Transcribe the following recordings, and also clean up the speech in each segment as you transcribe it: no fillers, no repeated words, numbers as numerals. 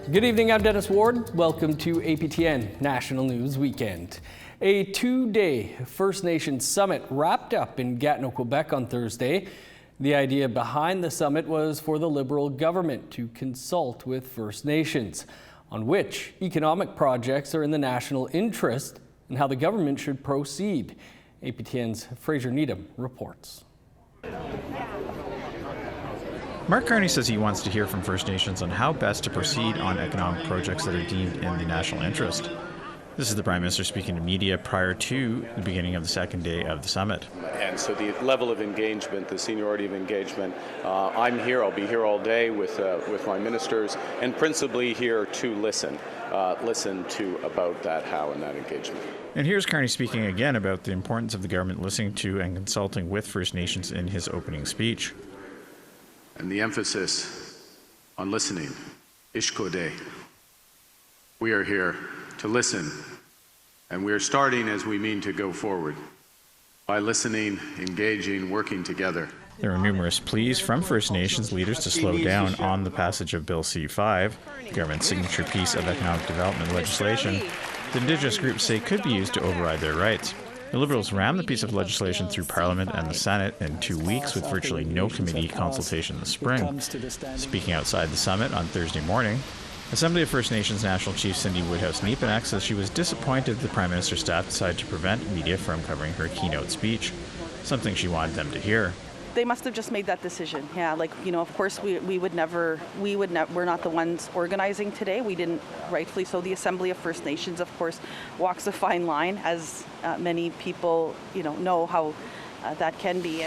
Good evening, I'm Dennis Ward. Welcome to APTN National News Weekend. A two-day First Nations summit wrapped up in Gatineau, Quebec on Thursday. The idea behind the summit was for the Liberal government to consult with First Nations on which economic projects are in the national interest and how the government should proceed. APTN's Fraser Needham reports. Mark Carney says he wants to hear from First Nations on how best to proceed on economic projects that are deemed in the national interest. This is the Prime Minister speaking to media prior to the beginning of the second day of the summit. And so the level of engagement, the seniority of engagement, I'm here, I'll be here all day with my ministers, and principally here to listen to about that how and that engagement. And here's Carney speaking again about the importance of the government listening to and consulting with First Nations in his opening speech. And the emphasis on listening, Ishkode. We are here to listen, and we are starting as we mean to go forward, by listening, engaging, working together. There are numerous pleas from First Nations leaders to slow down on the passage of Bill C-5, the government's signature piece of economic development legislation that Indigenous groups say could be used to override their rights. The Liberals rammed the piece of legislation through Parliament and the Senate in 2 weeks with virtually no committee consultation in the spring. Speaking outside the summit on Thursday morning, Assembly of First Nations National Chief Cindy Woodhouse-Nepenak says she was disappointed the Prime Minister's staff decided to prevent media from covering her keynote speech, something she wanted them to hear. They must have just made that decision. Yeah, of course we're not the ones organizing today. We didn't, rightfully so. The Assembly of First Nations, of course, walks a fine line, as many people, know how that can be.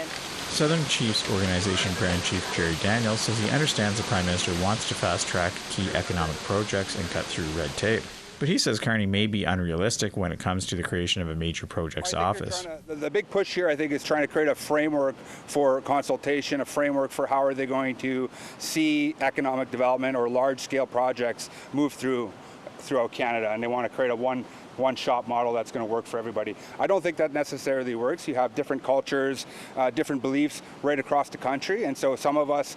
Southern Chiefs Organization Grand Chief Jerry Daniels says he understands the Prime Minister wants to fast-track key economic projects and cut through red tape. But he says Carney may be unrealistic when it comes to the creation of a major projects office. The big push here, I think, is trying to create a framework for consultation, a framework for how are they going to see economic development or large-scale projects move throughout Canada, and they want to create a one-shop model that's going to work for everybody. I don't think that necessarily works. You have different cultures, different beliefs right across the country, and so some of us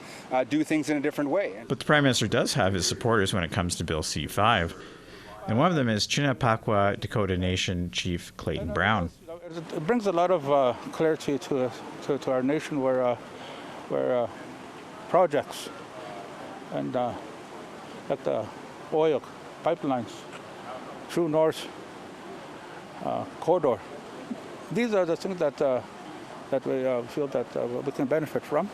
do things in a different way. But the Prime Minister does have his supporters when it comes to Bill C-5. And one of them is Chinapaqua Dakota Nation Chief Clayton Brown. It brings a lot of clarity to our nation where projects and like the oil pipelines, True North corridor. These are the things that we feel that we can benefit from.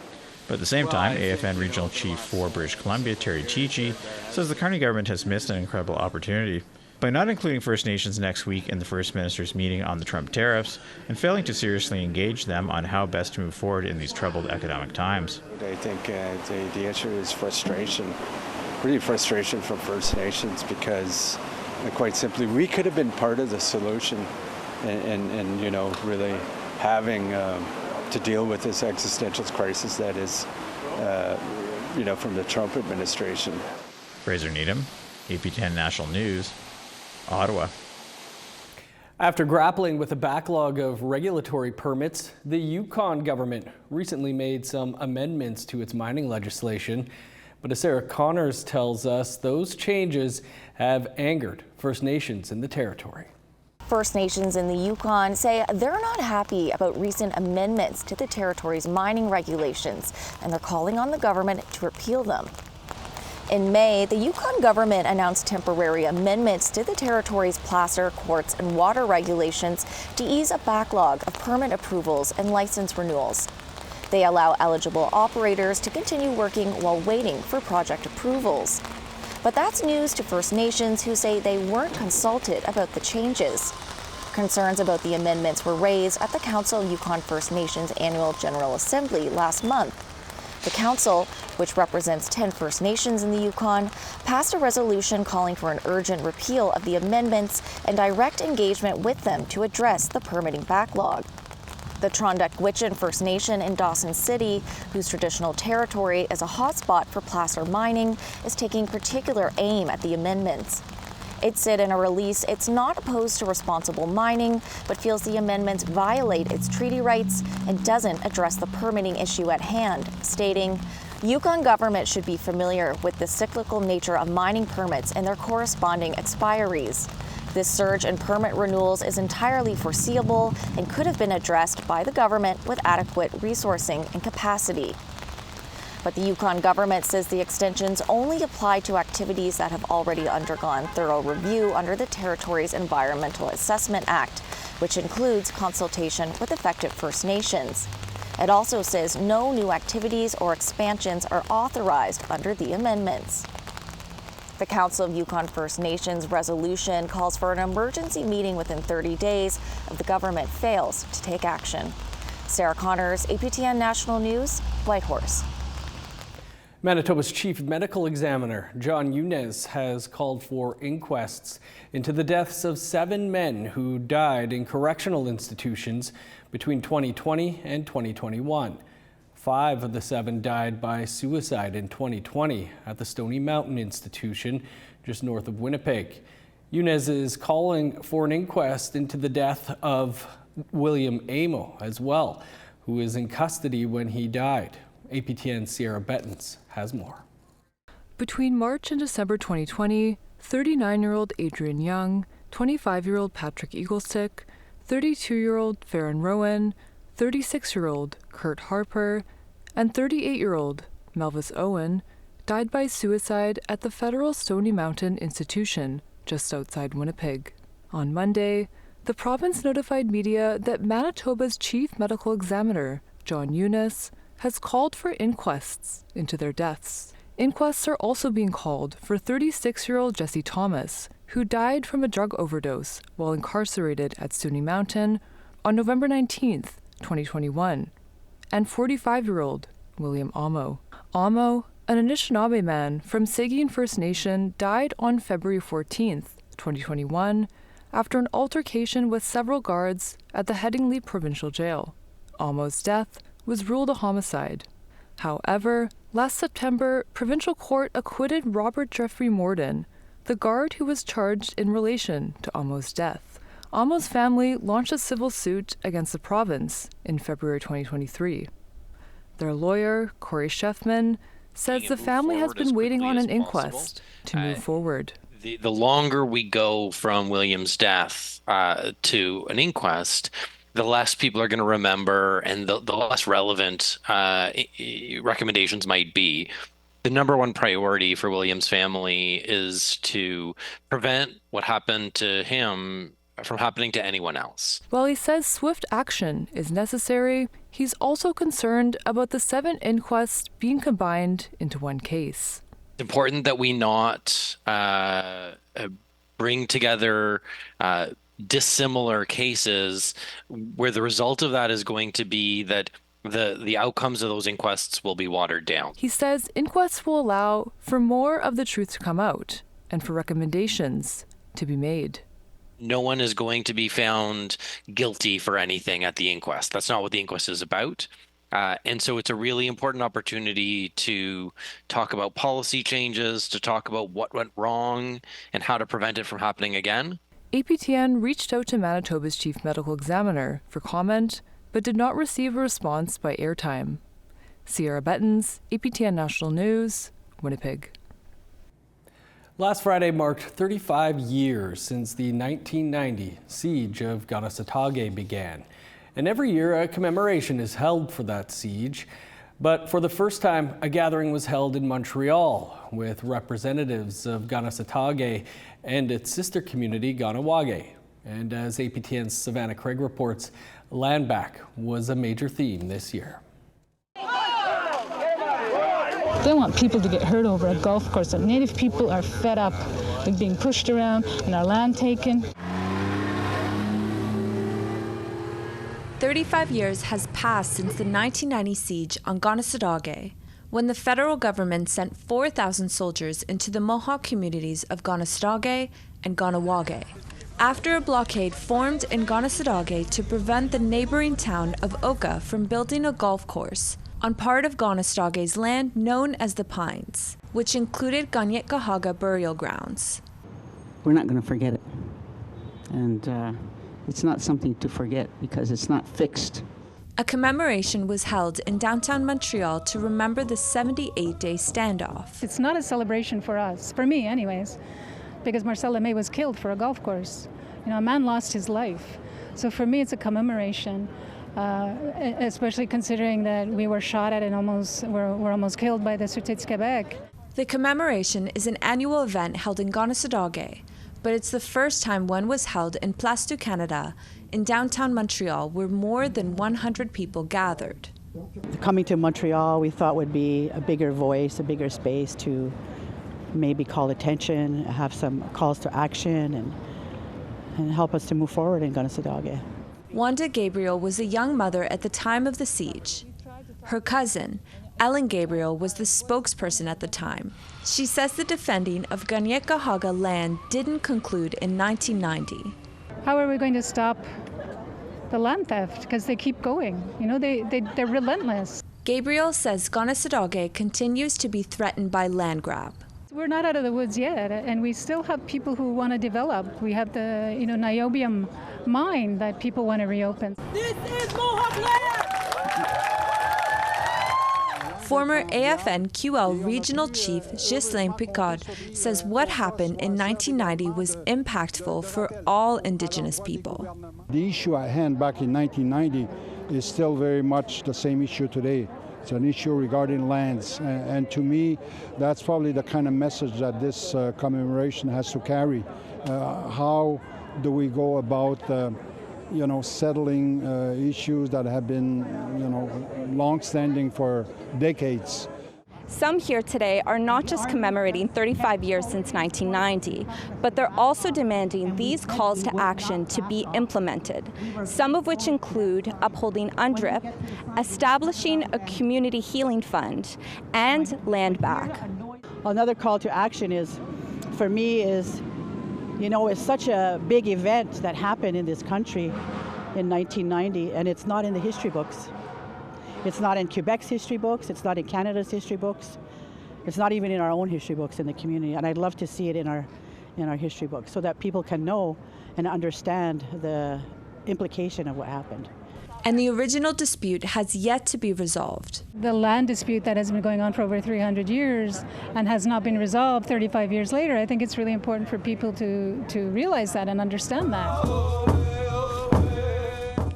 But at the same time, AFN Regional Chief for British Columbia, Terry Chichi, says the Carney government has missed an incredible opportunity by not including First Nations next week in the First Minister's meeting on the Trump tariffs and failing to seriously engage them on how best to move forward in these troubled economic times. I think the issue is frustration, really frustration from First Nations, because quite simply we could have been part of the solution and really having to deal with this existential crisis that is, from the Trump administration. Fraser Needham, APTN National News, Ottawa. After grappling with a backlog of regulatory permits, the Yukon government recently made some amendments to its mining legislation. But as Sarah Connors tells us, those changes have angered First Nations in the territory. First Nations in the Yukon say they're not happy about recent amendments to the territory's mining regulations, and they're calling on the government to repeal them. In May, the Yukon government announced temporary amendments to the territory's placer, quartz, and water regulations to ease a backlog of permit approvals and license renewals. They allow eligible operators to continue working while waiting for project approvals. But that's news to First Nations, who say they weren't consulted about the changes. Concerns about the amendments were raised at the Council Yukon First Nations Annual General Assembly last month. The Council, which represents 10 First Nations in the Yukon, passed a resolution calling for an urgent repeal of the amendments and direct engagement with them to address the permitting backlog. The Trondeck-Gwitchin First Nation in Dawson City, whose traditional territory is a hotspot for placer mining, is taking particular aim at the amendments. It said in a release it's not opposed to responsible mining, but feels the amendments violate its treaty rights and doesn't address the permitting issue at hand, stating, Yukon government should be familiar with the cyclical nature of mining permits and their corresponding expiries. This surge in permit renewals is entirely foreseeable and could have been addressed by the government with adequate resourcing and capacity. But the Yukon government says the extensions only apply to activities that have already undergone thorough review under the territory's Environmental Assessment Act, which includes consultation with affected First Nations. It also says no new activities or expansions are authorized under the amendments. The Council of Yukon First Nations resolution calls for an emergency meeting within 30 days if the government fails to take action. Sarah Connors, APTN National News, Whitehorse. Manitoba's chief medical examiner, John Yunez, has called for inquests into the deaths of 7 men who died in correctional institutions between 2020 and 2021. 5 of the 7 died by suicide in 2020 at the Stony Mountain Institution, just north of Winnipeg. Yunez is calling for an inquest into the death of William Amo as well, who was in custody when he died. APTN Sierra Bettens has more. Between March and December 2020, 39-year-old Adrian Young, 25-year-old Patrick Eaglestick, 32-year-old Farron Rowan, 36-year-old Kurt Harper, and 38-year-old Melvis Owen died by suicide at the Federal Stony Mountain Institution just outside Winnipeg. On Monday, the province notified media that Manitoba's chief medical examiner, John Yunez, has called for inquests into their deaths. Inquests are also being called for 36-year-old Jesse Thomas, who died from a drug overdose while incarcerated at Stony Mountain on November 19, 2021, and 45-year-old William Amo. Amo, an Anishinaabe man from Saugeen First Nation, died on February 14, 2021, after an altercation with several guards at the Headingley Provincial Jail. Amo's death was ruled a homicide. However, last September, provincial court acquitted Robert Jeffrey Morden, the guard who was charged in relation to Amo's death. Amo's family launched a civil suit against the province in February 2023. Their lawyer, Corey Sheffman, says the family has been waiting on an inquest to move forward. The longer we go from William's death to an inquest, the less people are going to remember and the less relevant recommendations might be. The number one priority for William's family is to prevent what happened to him from happening to anyone else. While he says swift action is necessary, he's also concerned about the 7 inquests being combined into one case. It's important that we not bring together dissimilar cases where the result of that is going to be that the outcomes of those inquests will be watered down. He says inquests will allow for more of the truth to come out and for recommendations to be made. No one is going to be found guilty for anything at the inquest. That's not what the inquest is about. And so it's a really important opportunity to talk about policy changes, to talk about what went wrong and how to prevent it from happening again. APTN reached out to Manitoba's chief medical examiner for comment, but did not receive a response by airtime. Sierra Bettens, APTN National News, Winnipeg. Last Friday marked 35 years since the 1990 siege of Kanesatake began. And every year a commemoration is held for that siege. But for the first time, a gathering was held in Montreal with representatives of Kanesatake and its sister community, Kahnawake. And as APTN's Savannah Craig reports, land back was a major theme this year. They want people to get hurt over a golf course. And Native people are fed up with being pushed around and our land taken. 35 years has passed since the 1990 siege on Kanesatake, when the federal government sent 4,000 soldiers into the Mohawk communities of Kanesatake and Kahnawake, after a blockade formed in Kanesatake to prevent the neighboring town of Oka from building a golf course on part of Kanesatake's land known as the Pines, which included Kanien'kehá:ka burial grounds. We're not going to forget it. And it's not something to forget because it's not fixed. A commemoration was held in downtown Montreal to remember the 78-day standoff. It's not a celebration for us, for me anyways, because Marcel Lemay was killed for a golf course. You know, a man lost his life. So for me, it's a commemoration, especially considering that we were shot at and were almost killed by the Sûreté du Québec. The commemoration is an annual event held in Gonasadage, but it's the first time one was held in Place du Canada in downtown Montreal, where more than 100 people gathered. Coming to Montreal, we thought would be a bigger voice, a bigger space to maybe call attention, have some calls to action, and help us to move forward in Gonasadage. Wanda Gabriel was a young mother at the time of the siege. Her cousin, Ellen Gabriel, was the spokesperson at the time. She says the defending of Kanien'kehá:ka land didn't conclude in 1990. How are we going to stop the land theft? Because they keep going. You know, they're relentless. Gabriel says Gonasadage continues to be threatened by land grab. We're not out of the woods yet, and we still have people who want to develop. We have the, niobium mine that people want to reopen. This is Mohawk land! Former AFN-QL Regional Chief Ghislain Picard says what happened in 1990 was impactful for all Indigenous people. The issue at hand back in 1990 is still very much the same issue today. It's an issue regarding lands, and to me, that's probably the kind of message that this commemoration has to carry. How do we go about settling issues that have been, long-standing for decades? Some here today are not just commemorating 35 years since 1990, but they're also demanding these calls to action to be implemented, some of which include upholding UNDRIP, establishing a community healing fund, and land back. Another call to action for me, it's such a big event that happened in this country in 1990, and it's not in the history books. It's not in Quebec's history books, it's not in Canada's history books, it's not even in our own history books in the community, and I'd love to see it in our history books so that people can know and understand the implication of what happened. And the original dispute has yet to be resolved. The land dispute that has been going on for over 300 years and has not been resolved 35 years later, I think it's really important for people to realize that and understand that.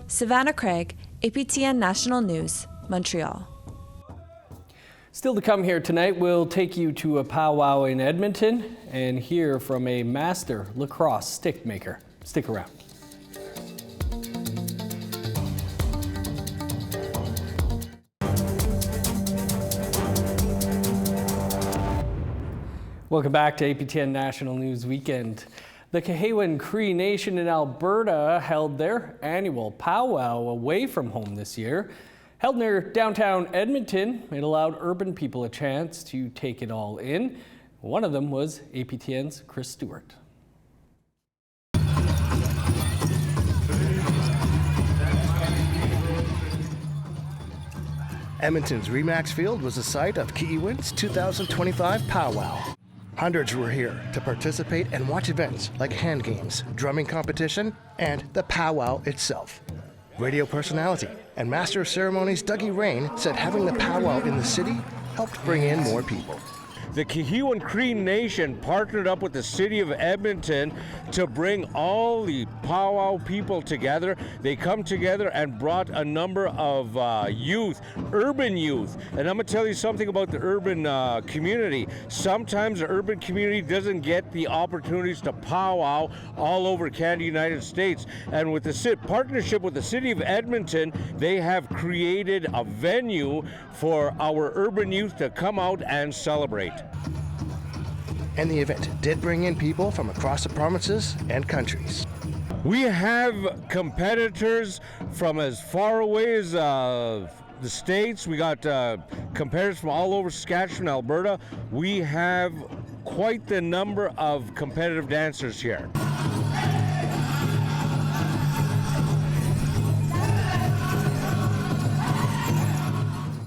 Savannah Craig, APTN National News, Montreal. Still to come here tonight, we'll take you to a powwow in Edmonton and hear from a master lacrosse stick maker. Stick around. Welcome back to APTN National News Weekend. The Cahawan Cree Nation in Alberta held their annual powwow away from home this year. Held near downtown Edmonton, it allowed urban people a chance to take it all in. One of them was APTN's Chris Stewart. Edmonton's Remax Field was the site of Ki'iwin's 2025 powwow. Hundreds were here to participate and watch events like hand games, drumming competition, and the powwow itself. Radio personality and Master of Ceremonies Dougie Rain said having the powwow in the city helped bring in more people. The Cahawan Cree Nation partnered up with the city of Edmonton to bring all the powwow people together. They come together and brought a number of youth, urban youth. And I'm going to tell you something about the urban community. Sometimes the urban community doesn't get the opportunities to powwow all over Canada, United States. And with the partnership with the city of Edmonton, they have created a venue for our urban youth to come out and celebrate. And the event did bring in people from across the provinces and countries. We have competitors from as far away as the States. We got competitors from all over Saskatchewan, Alberta. We have quite the number of competitive dancers here.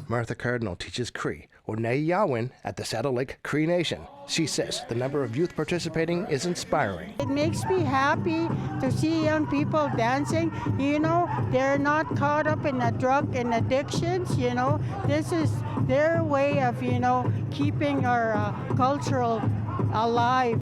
Martha Cardinal teaches Cree, or Nayawin, at the Saddle Lake Cree Nation. She says the number of youth participating is inspiring. It makes me happy to see young people dancing. You know, they're not caught up in the drug and addictions, you know. This is their way of, you know, keeping our cultural alive.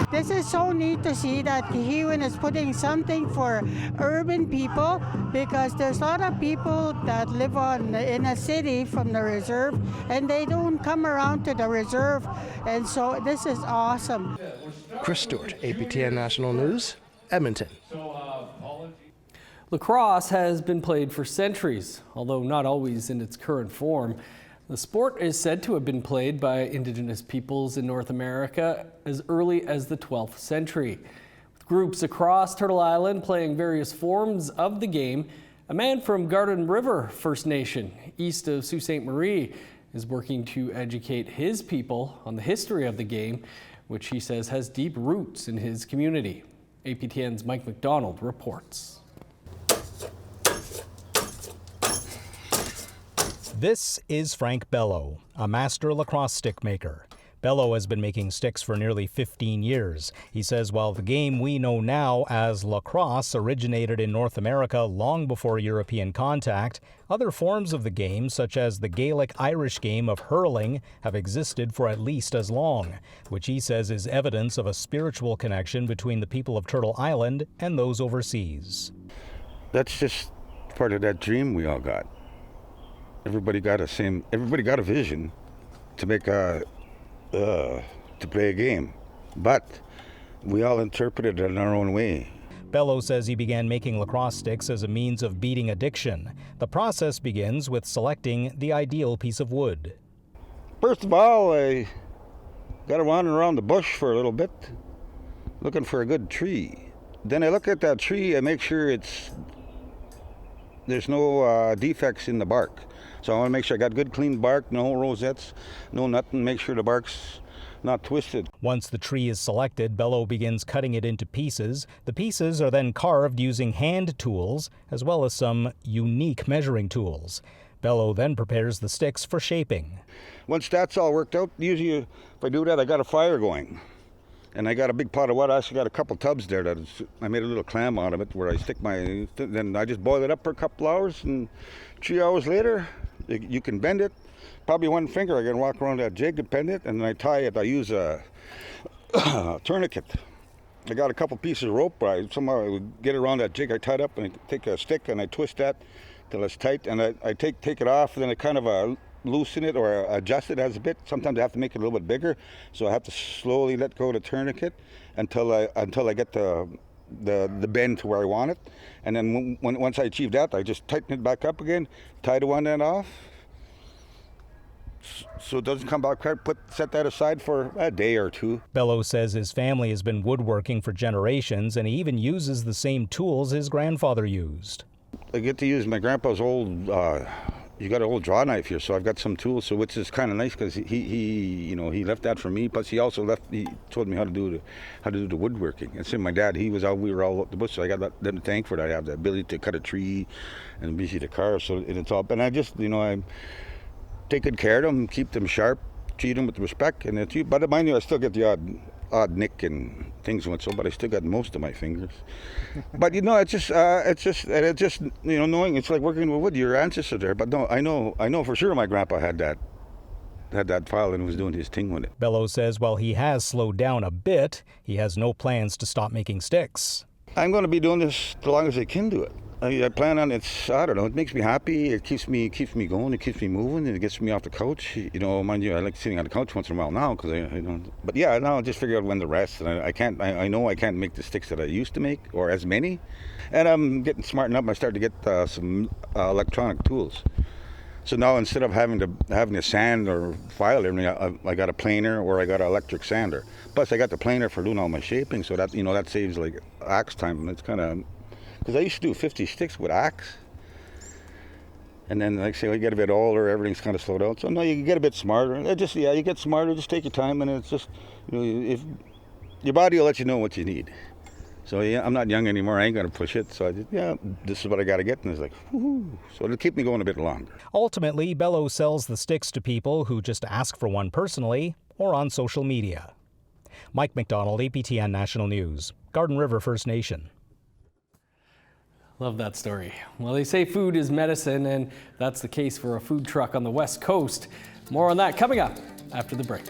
This is so neat to see that Kihiwin is putting something for urban people, because there's a lot of people that live in a city from the reserve and they don't come around to the reserve, and so this is awesome. Chris Stewart, APTN National News, Edmonton. Lacrosse has been played for centuries, although not always in its current form. The sport is said to have been played by Indigenous peoples in North America as early as the 12th century. With groups across Turtle Island playing various forms of the game, a man from Garden River First Nation, east of Sault Ste. Marie, is working to educate his people on the history of the game, which he says has deep roots in his community. APTN's Mike McDonald reports. This is Frank Bello, a master lacrosse stick maker. Bello has been making sticks for nearly 15 years. He says while the game we know now as lacrosse originated in North America long before European contact, other forms of the game, such as the Gaelic Irish game of hurling, have existed for at least as long, which he says is evidence of a spiritual connection between the people of Turtle Island and those overseas. That's just part of that dream we all got. Everybody got a vision to make to play a game, but we all interpreted it in our own way. Bello says he began making lacrosse sticks as a means of beating addiction. The process begins with selecting the ideal piece of wood. First of all, I got to wander around the bush for a little bit, looking for a good tree. Then I look at that tree and make sure there's no defects in the bark. So I want to make sure I got good clean bark, no rosettes, no nothing, make sure the bark's not twisted. Once the tree is selected, Bello begins cutting it into pieces. The pieces are then carved using hand tools, as well as some unique measuring tools. Bello then prepares the sticks for shaping. Once that's all worked out, usually if I do that, I got a fire going. And I got a big pot of water. I actually got a couple tubs there I made a little clam out of it where I stick then I just boil it up for a couple hours, and 3 hours later, you can bend it. Probably one finger, I can walk around that jig and bend it, and then I tie it. I use a tourniquet. I got a couple pieces of rope. Somehow I would get around that jig. I tie it up, and I take a stick and I twist that till it's tight, and I take it off, and then I kind of loosen it or adjust it as a bit. Sometimes I have to make it a little bit bigger, so I have to slowly let go of the tourniquet until I get the bend to where I want it. And then once I achieve that, I just tighten it back up again, tie the one end off, so it doesn't come back right. Set that aside for a day or two. Bello says his family has been woodworking for generations, and he even uses the same tools his grandfather used. I get to use my grandpa's old. You got an old draw knife here, so I've got some tools. So which is kind of nice because he left that for me. Plus he told me how to do the woodworking. And so my dad, we were all up the bush, so I got them to thank for that. I have the ability to cut a tree and busy to carve. So it's all. And I just I take good care of them, keep them sharp, treat them with respect. But mind you, I still get the odd nick and things once so, but I still got most of my fingers. But it's just knowing it's like working with wood. Your ancestors there, but no, I know for sure my grandpa had that file and was doing his thing with it. Bello says while he has slowed down a bit, he has no plans to stop making sticks. I'm going to be doing this as long as I can do it. I plan on it makes me happy. It keeps me going. It keeps me moving. It gets me off the couch. Mind you, I like sitting on the couch once in a while now because I don't. But yeah, now I just figure out when to rest. And I know I can't make the sticks that I used to make or as many. And I'm getting smart enough. I started to get some electronic tools. So now instead of having to sand or file everything, I got a planer or I got an electric sander. Plus I got the planer for doing all my shaping. So that that saves like axe time. It's kind of. Because I used to do 50 sticks with axe. And then, like I say, I get a bit older, everything's kind of slowed down. So, no, you get a bit smarter. You get smarter, just take your time. And it's just, if your body will let you know what you need. So yeah, I'm not young anymore. I ain't gonna push it. So I just, yeah, this is what I got to get. And it's like, woohoo. So it'll keep me going a bit longer. Ultimately, Bello sells the sticks to people who just ask for one personally or on social media. Mike McDonald, APTN National News, Garden River First Nation. Love that story. Well, they say food is medicine, and that's the case for a food truck on the West Coast. More on that coming up after the break.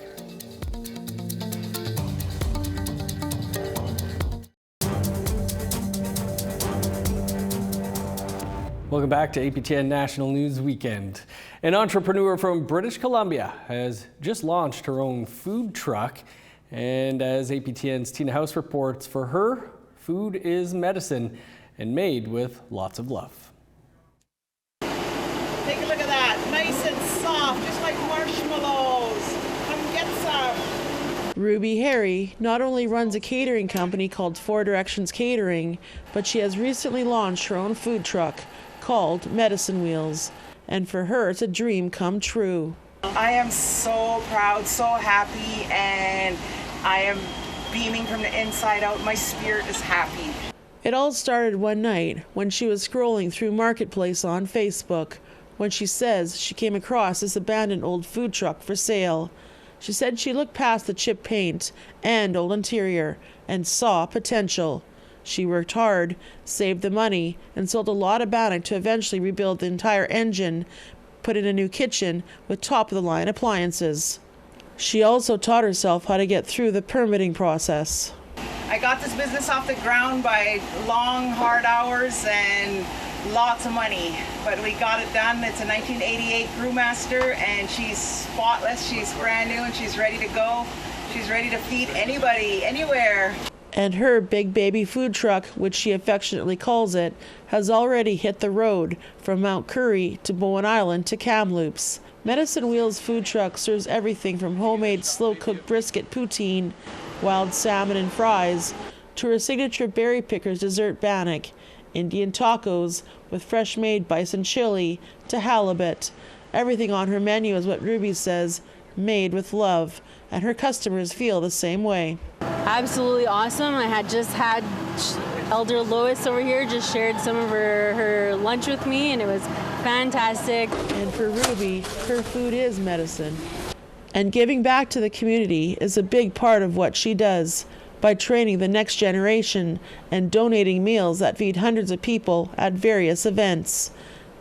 Welcome back to APTN National News Weekend. An entrepreneur from British Columbia has just launched her own food truck. And as APTN's Tina House reports, for her, food is medicine and made with lots of love. Take a look at that, nice and soft, just like marshmallows. Come get some. Ruby Harry not only runs a catering company called Four Directions Catering, but she has recently launched her own food truck called Medicine Wheels. And for her, it's a dream come true. I am so proud, so happy, and I am beaming from the inside out. My spirit is happy. It all started one night when she was scrolling through Marketplace on Facebook, when she says she came across this abandoned old food truck for sale. She said she looked past the chipped paint and old interior and saw potential. She worked hard, saved the money, and sold a lot of bannock to eventually rebuild the entire engine, put in a new kitchen with top-of-the-line appliances. She also taught herself how to get through the permitting process. I got this business off the ground by long, hard hours and lots of money, but we got it done. It's a 1988 Brewmaster, and she's spotless, she's brand new, and she's ready to go. She's ready to feed anybody, anywhere. And her big baby food truck, which she affectionately calls it, has already hit the road from Mount Currie to Bowen Island to Kamloops. Medicine Wheels food truck serves everything from homemade slow-cooked brisket poutine, wild salmon and fries, to her signature berry pickers dessert bannock, Indian tacos with fresh-made bison chili, to halibut. Everything on her menu is what Ruby says, made with love, and her customers feel the same way. Absolutely awesome. I had just had Elder Lois over here just shared some of her lunch with me, and it was fantastic. And for Ruby, her food is medicine. And giving back to the community is a big part of what she does, by training the next generation and donating meals that feed hundreds of people at various events.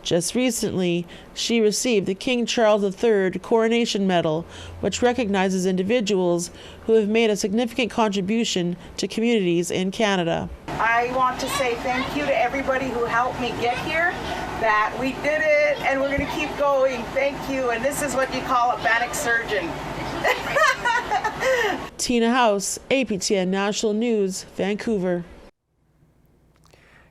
Just recently, she received the King Charles III Coronation Medal, which recognizes individuals who have made a significant contribution to communities in Canada. I want to say thank you to everybody who helped me get here, that we did it and we're going to keep going. Thank you. And this is what you call a bannock surgeon. Tina House, APTN National News, Vancouver.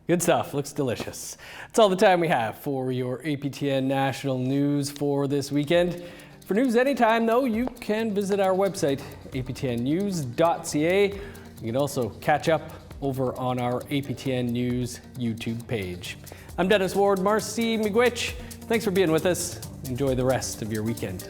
Good stuff. Looks delicious. That's all the time we have for your APTN National News for this weekend. For news anytime, though, you can visit our website, aptnnews.ca. You can also catch up over on our APTN News YouTube page. I'm Dennis Ward, Marcy Miigwech. Thanks for being with us. Enjoy the rest of your weekend.